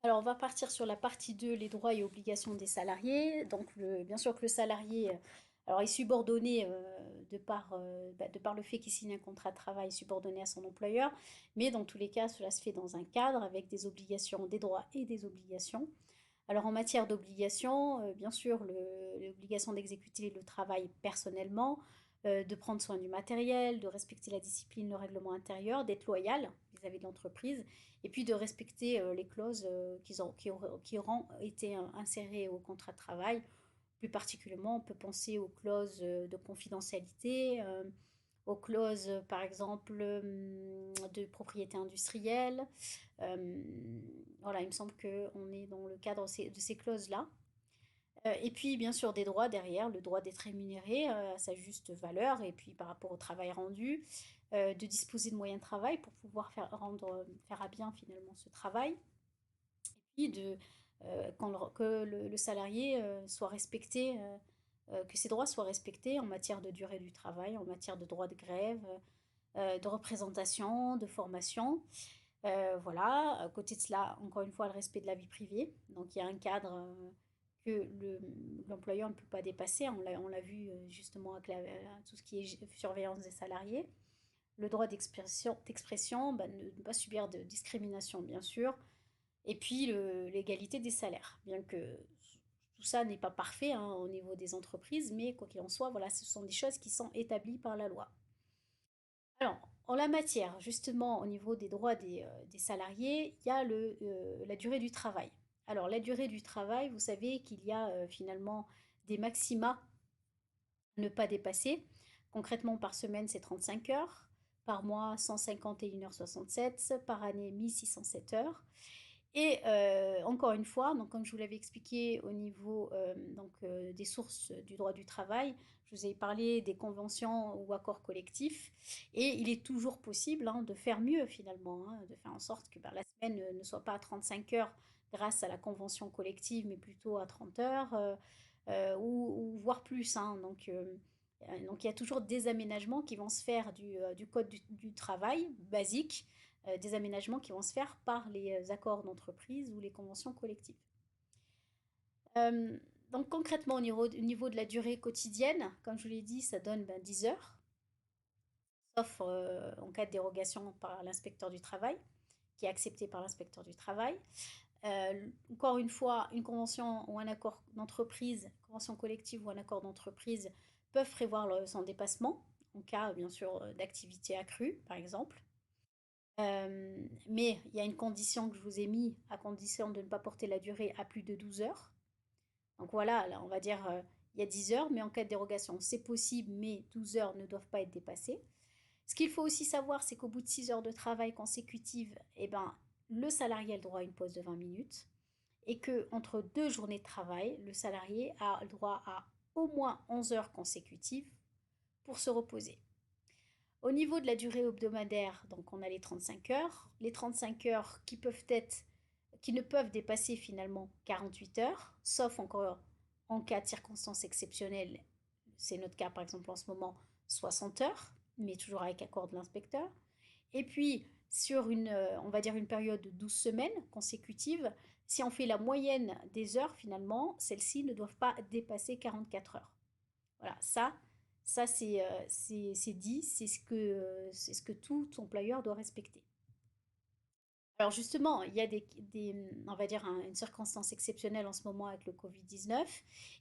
Alors, on va partir sur la partie 2, les droits et obligations des salariés. Donc, bien sûr que le salarié, alors, est subordonné de par le fait qu'il signe un contrat de travail subordonné à son employeur, mais dans tous les cas, cela se fait dans un cadre avec des obligations, des droits et des obligations. Alors, en matière d'obligations, bien sûr, l'obligation d'exécuter le travail personnellement, de prendre soin du matériel, de respecter la discipline, le règlement intérieur, d'être loyal vis-à-vis de l'entreprise, et puis de respecter les clauses qui auront été insérées au contrat de travail. Plus particulièrement, on peut penser aux clauses de confidentialité, aux clauses, par exemple, de propriété industrielle. Voilà, il me semble qu'on est dans le cadre de ces clauses-là. Et puis, bien sûr, des droits derrière, le droit d'être rémunéré à sa juste valeur, et puis par rapport au travail rendu, de disposer de moyens de travail pour pouvoir faire à bien finalement ce travail, et puis que le salarié soit respecté, que ses droits soient respectés en matière de durée du travail, en matière de droit de grève, de représentation, de formation. Voilà, à côté de cela, encore une fois, le respect de la vie privée. Donc il y a un cadre l'employeur ne peut pas dépasser. On l'a vu justement avec tout ce qui est surveillance des salariés. Le droit d'expression, bah, ne pas subir de discrimination, bien sûr. Et puis l'égalité des salaires. Bien que tout ça n'est pas parfait hein, au niveau des entreprises, mais quoi qu'il en soit, voilà, ce sont des choses qui sont établies par la loi. Alors, en la matière, justement, au niveau des droits des salariés, il y a la durée du travail. Alors, la durée du travail, vous savez qu'il y a finalement des maxima à ne pas dépasser. Concrètement, par semaine, c'est 35 heures. Par mois, 151h67. Par année, 1607 heures. Et encore une fois, donc comme je vous l'avais expliqué au niveau des sources du droit du travail, je vous ai parlé des conventions ou accords collectifs, et il est toujours possible hein, de faire mieux finalement, hein, de faire en sorte que ben, la semaine ne soit pas à 35 heures grâce à la convention collective, mais plutôt à 30 heures, ou voire plus. Hein. Donc il y a toujours des aménagements qui vont se faire du code du travail basique, des aménagements qui vont se faire par les accords d'entreprise ou les conventions collectives. Euh, donc concrètement, au niveau de la durée quotidienne, comme je vous l'ai dit, ça donne 10 heures, sauf en cas de dérogation par l'inspecteur du travail, qui est accepté par l'inspecteur du travail. Encore une fois, une convention ou un accord d'entreprise, convention collective ou un accord d'entreprise peuvent prévoir son dépassement, en cas bien sûr d'activité accrue, par exemple. Mais il y a une condition que je vous ai mis, à condition de ne pas porter la durée à plus de 12 heures. Donc voilà, là, on va dire, il y a 10 heures, mais en cas de dérogation, c'est possible, mais 12 heures ne doivent pas être dépassées. Ce qu'il faut aussi savoir, c'est qu'au bout de 6 heures de travail consécutives, eh ben, le salarié a le droit à une pause de 20 minutes et que entre deux journées de travail, le salarié a le droit à au moins 11 heures consécutives pour se reposer. Au niveau de la durée hebdomadaire, donc on a les 35 heures qui ne peuvent dépasser finalement 48 heures, sauf encore en cas de circonstances exceptionnelles, c'est notre cas par exemple en ce moment, 60 heures, mais toujours avec accord de l'inspecteur. Et puis sur on va dire une période de 12 semaines consécutives, si on fait la moyenne des heures finalement, celles-ci ne doivent pas dépasser 44 heures. Voilà, ça c'est dit, c'est ce que tout employeur doit respecter. Alors justement, il y a on va dire une circonstance exceptionnelle en ce moment avec le Covid-19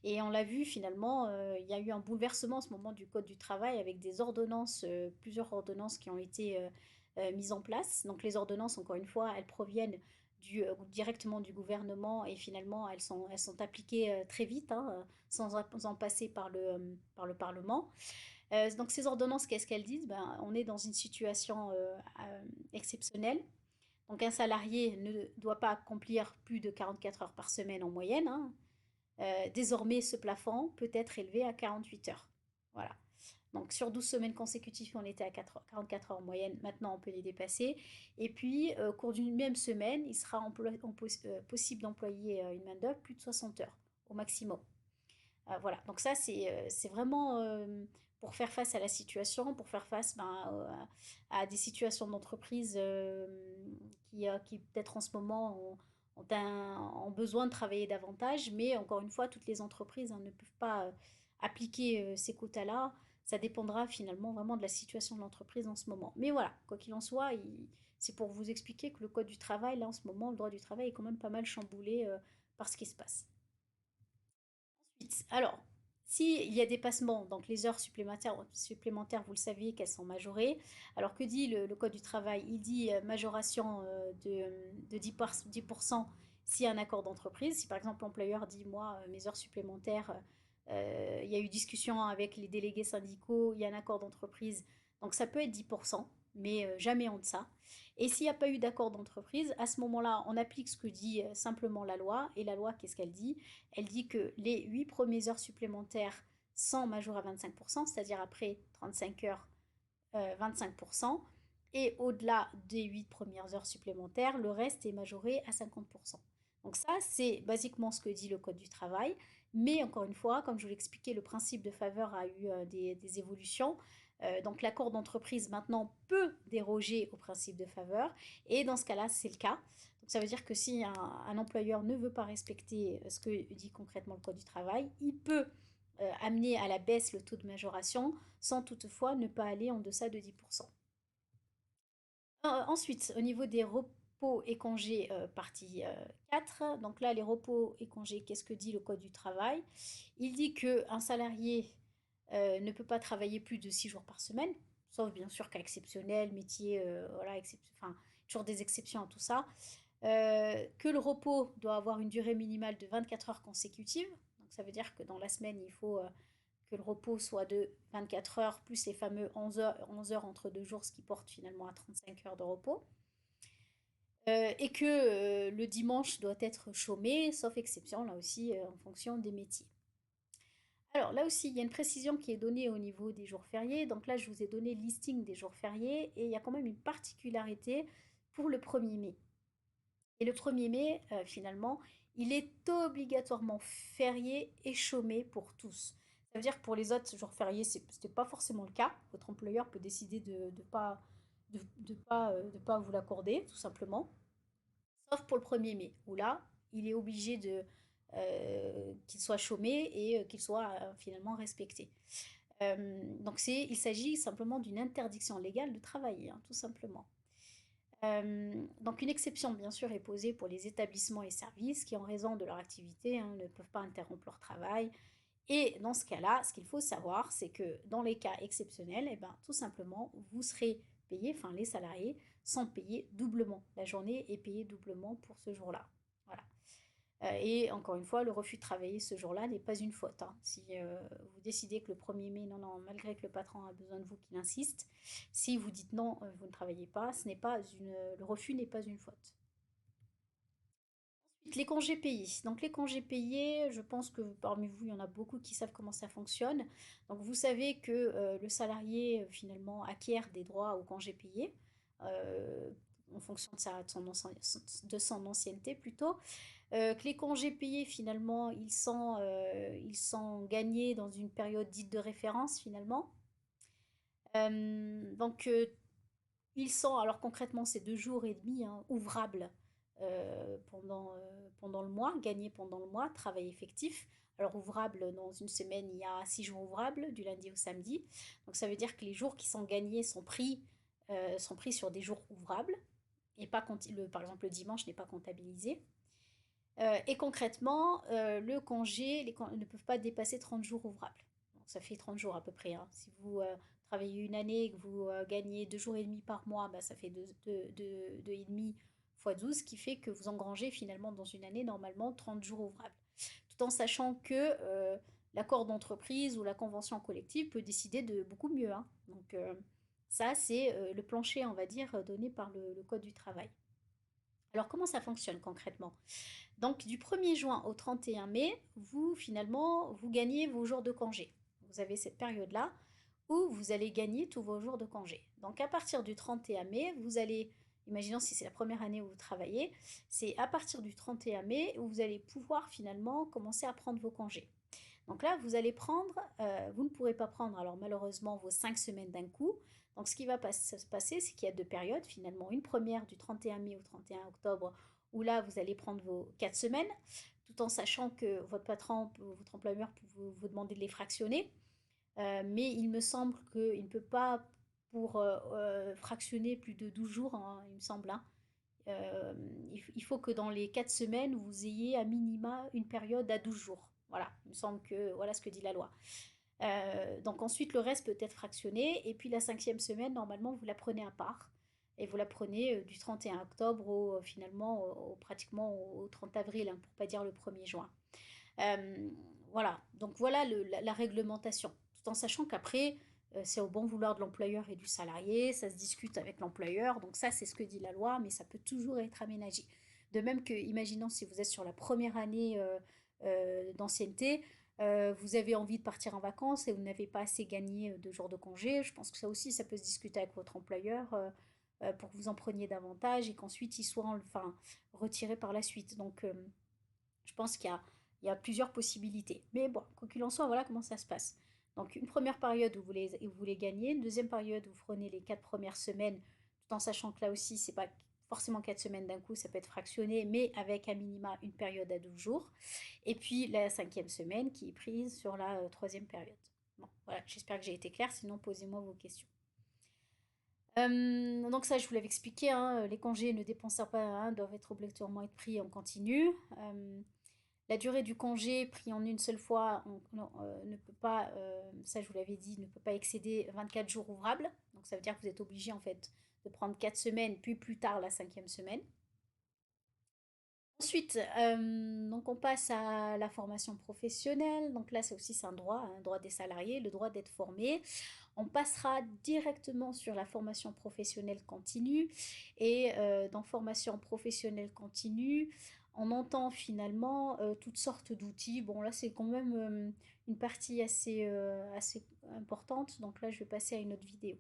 et on l'a vu finalement, il y a eu un bouleversement en ce moment du Code du travail avec des ordonnances, plusieurs ordonnances qui ont été mises en place. Donc les ordonnances, encore une fois, elles proviennent directement du gouvernement et finalement elles sont appliquées très vite, hein, sans en passer par le Parlement. Donc ces ordonnances, qu'est-ce qu'elles disent? Ben, on est dans une situation exceptionnelle. Donc un salarié ne doit pas accomplir plus de 44 heures par semaine en moyenne. Hein. Désormais, ce plafond peut être élevé à 48 heures. Voilà. Donc sur 12 semaines consécutives, on était à 44 heures en moyenne. Maintenant, on peut les dépasser. Et puis, au cours d'une même semaine, il sera possible d'employer une main-d'œuvre plus de 60 heures au maximum. Voilà, donc ça c'est vraiment pour faire face à la situation, pour faire face à des situations d'entreprise qui peut-être en ce moment ont besoin de travailler davantage, mais encore une fois, toutes les entreprises hein, ne peuvent pas appliquer ces quotas-là. Ça dépendra finalement vraiment de la situation de l'entreprise en ce moment. Mais voilà, quoi qu'il en soit, c'est pour vous expliquer que le code du travail, là en ce moment, le droit du travail est quand même pas mal chamboulé par ce qui se passe. Ensuite, alors, s'il y a dépassement, donc les heures supplémentaires, vous le savez qu'elles sont majorées. Alors que dit le Code du travail? Il dit majoration de 10% s'il y a un accord d'entreprise. Si par exemple l'employeur dit, moi, mes heures supplémentaires, il y a eu discussion avec les délégués syndicaux, il y a un accord d'entreprise, donc ça peut être 10%, mais jamais en deçà. Et s'il n'y a pas eu d'accord d'entreprise, à ce moment-là, on applique ce que dit simplement la loi. Et la loi, qu'est-ce qu'elle dit? Elle dit que les 8 premières heures supplémentaires sont majorables à 25%, c'est-à-dire après 35 heures, 25%. Et au-delà des 8 premières heures supplémentaires, le reste est majoré à 50%. Donc ça, c'est basiquement ce que dit le Code du travail. Mais encore une fois, comme je vous l'expliquais, le principe de faveur a eu des évolutions. Donc l'accord d'entreprise maintenant peut déroger au principe de faveur. Et dans ce cas-là, c'est le cas. Donc ça veut dire que si un employeur ne veut pas respecter ce que dit concrètement le Code du travail, il peut amener à la baisse le taux de majoration sans toutefois ne pas aller en deçà de 10%. Ensuite, au niveau des repos et congés, partie 4, donc là, les repos et congés, qu'est-ce que dit le Code du travail? Il dit qu'un salarié ne peut pas travailler plus de 6 jours par semaine, sauf bien sûr cas exceptionnel, métier, voilà, enfin, toujours des exceptions à tout ça. Que le repos doit avoir une durée minimale de 24 heures consécutives, donc ça veut dire que dans la semaine, il faut que le repos soit de 24 heures plus les fameux 11 heures entre deux jours, ce qui porte finalement à 35 heures de repos. Et que le dimanche doit être chômé, sauf exception, là aussi, en fonction des métiers. Alors là aussi, il y a une précision qui est donnée au niveau des jours fériés. Donc là, je vous ai donné le listing des jours fériés et il y a quand même une particularité pour le 1er mai. Et le 1er mai, finalement, il est obligatoirement férié et chômé pour tous. Ça veut dire que pour les autres jours fériés, ce n'était pas forcément le cas. Votre employeur peut décider de pas vous l'accorder, tout simplement. Sauf pour le 1er mai, où là, il est obligé qu'il soit chômé et qu'il soit finalement respecté. Donc il s'agit simplement d'une interdiction légale de travailler, hein, tout simplement. Donc une exception, bien sûr, est posée pour les établissements et services qui, en raison de leur activité, hein, ne peuvent pas interrompre leur travail. Et dans ce cas-là, ce qu'il faut savoir, c'est que dans les cas exceptionnels, eh ben, tout simplement, vous serez payé, enfin les salariés sont payés doublement. La journée est payée doublement pour ce jour-là. Voilà. Et encore une fois, le refus de travailler ce jour-là n'est pas une faute, hein. Si vous décidez que le 1er mai, non, non, malgré que le patron a besoin de vous, qu'il insiste, si vous dites non, vous ne travaillez pas, le refus n'est pas une faute. Ensuite, les congés payés. Donc les congés payés, je pense que parmi vous, il y en a beaucoup qui savent comment ça fonctionne. Donc vous savez que le salarié, finalement, acquiert des droits aux congés payés. euh, en fonction de son ancienneté plutôt. Que les congés payés, finalement, ils sont gagnés dans une période dite de référence, finalement. Donc, alors concrètement, c'est 2 jours et demi hein, ouvrables pendant le mois, gagnés pendant le mois, travail effectif. Alors, ouvrable, dans une semaine, il y a 6 jours ouvrables, du lundi au samedi. Donc, ça veut dire que les jours qui sont gagnés sont pris sur des jours ouvrables. Et pas, par exemple, le dimanche n'est pas comptabilisé. Et concrètement, le congé, ne peuvent pas dépasser 30 jours ouvrables. Donc, ça fait 30 jours à peu près, hein. Si vous travaillez une année et que vous gagnez 2 jours et demi par mois, bah, ça fait 2 et demi fois 12, ce qui fait que vous engrangez finalement dans une année normalement 30 jours ouvrables. Tout en sachant que l'accord d'entreprise ou la convention collective peut décider de beaucoup mieux, hein. Donc ça, c'est le plancher, on va dire, donné par le Code du travail. Alors comment ça fonctionne concrètement? Donc du 1er juin au 31 mai, vous finalement, vous gagnez vos jours de congé. Vous avez cette période-là où vous allez gagner tous vos jours de congé. Donc à partir du 31 mai, vous allez, imaginons si c'est la première année où vous travaillez, c'est à partir du 31 mai où vous allez pouvoir finalement commencer à prendre vos congés. Donc là, vous ne pourrez pas prendre alors malheureusement vos 5 semaines d'un coup. Donc ce qui va se passer, c'est qu'il y a 2 périodes finalement. Une première du 31 mai au 31 octobre où là, vous allez prendre vos 4 semaines, tout en sachant que votre patron, votre employeur peut vous demander de les fractionner. Mais il me semble qu'il ne peut pas pour fractionner plus de 12 jours, hein, il me semble, hein. Euh, il faut que dans les 4 semaines, vous ayez à minima une période à 12 jours. Voilà, il me semble que voilà ce que dit la loi. Donc ensuite, le reste peut être fractionné. Et puis la cinquième semaine, normalement, vous la prenez à part. Et vous la prenez du 31 octobre finalement pratiquement au 30 avril, hein, pour ne pas dire le 1er juin. Euh, voilà, donc voilà la réglementation. Tout en sachant qu'après, c'est au bon vouloir de l'employeur et du salarié, ça se discute avec l'employeur. Donc ça, c'est ce que dit la loi, mais ça peut toujours être aménagé. De même que, imaginons si vous êtes sur la première année d'ancienneté, vous avez envie de partir en vacances et vous n'avez pas assez gagné de jours de congé, je pense que ça aussi, ça peut se discuter avec votre employeur pour que vous en preniez davantage et qu'ensuite il soit enfin, retiré par la suite. Donc je pense qu'il y a plusieurs possibilités. Mais bon, quoi qu'il en soit, voilà comment ça se passe. Donc une première période où vous voulez gagner, une deuxième période où vous prenez les 4 premières semaines, tout en sachant que là aussi, c'est pas forcément 4 semaines d'un coup, ça peut être fractionné, mais avec à minima une période à 12 jours. Et puis la cinquième semaine qui est prise sur la troisième période. Bon, voilà, j'espère que j'ai été claire, sinon posez-moi vos questions. Donc ça, je vous l'avais expliqué, hein, les congés ne dépensent pas, hein, doivent être obligatoirement être pris en continu. La durée du congé pris en une seule fois ne peut pas, ça je vous l'avais dit, ne peut pas excéder 24 jours ouvrables. Donc ça veut dire que vous êtes obligé en fait de prendre 4 semaines, puis plus tard la cinquième semaine. Ensuite, donc on passe à la formation professionnelle. Donc là, c'est aussi c'est un droit des salariés, le droit d'être formé. On passera directement sur la formation professionnelle continue. Et dans formation professionnelle continue, on entend finalement toutes sortes d'outils. Bon, là, c'est quand même une partie assez importante. Donc là, je vais passer à une autre vidéo.